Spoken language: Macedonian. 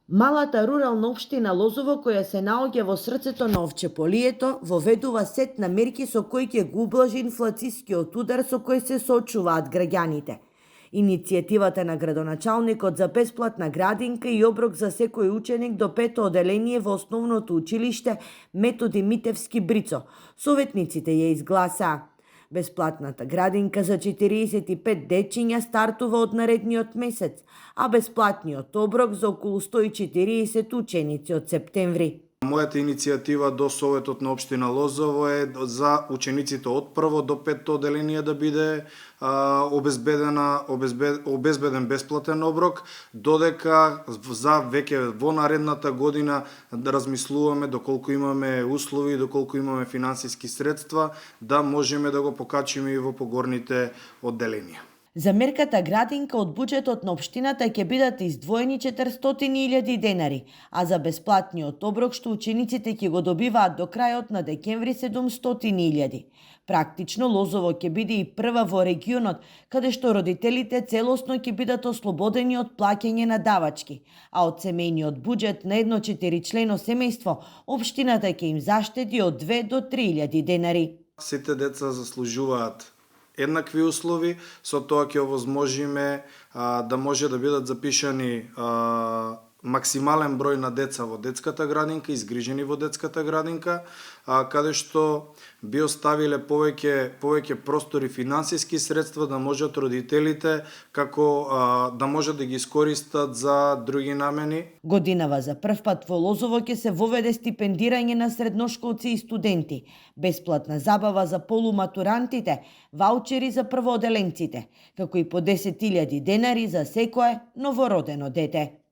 Малата рурална општина Лозово, која се наоѓа во срцето на Овчеполието, воведува сет на мерки со кои ќе го ублажи инфлацискиот удар со кој се соочуваат граѓаните. Иницијативата на градоначалникот за бесплатна градинка и оброк за секој ученик до пето оделение во основното училиште Методи Митевски Брицо. Советниците ја изгласаа. Бесплатната градинка за 45 дечиња стартува од наредниот месец, а бесплатниот оброк за околу 140 ученици од септември. Мојата иницијатива до Советот на општина Лозово е за учениците од прво до петто оделение да биде обезбеден бесплатен оброк, додека за веќе во наредната година да размислуваме доколку имаме услови, доколку имаме финансиски средства, да можеме да го покачиме и во погорните одделенија. За мерката градинка од буџетот на општината ќе бидат издвоени 400.000 денари, а за бесплатниот оброк што учениците ќе го добиваат до крајот на декември 700.000. Практично Лозово ќе биде и прва во регионот каде што родителите целосно ќе бидат ослободени од плаќање на давачки, а од семејниот буџет на едно 4-члено семејство општината ќе им заштеди од 2 до 3.000 денари. Сите деца заслужуваат еднакви услови, со тоа ќе овозможиме да може да бидат запишани максимален број на деца во детската градинка, изгрижени во детската градинка, каде што би оставиле повеќе простори финансиски средства да можат родителите како да можат да ги искористат за други намени. Годинава за прв пат во Лозово ќе се воведе стипендирање на средношколци и студенти, бесплатна забава за полуматурантите, ваучери за првооделенците, како и по 10.000 денари за секое новородено дете.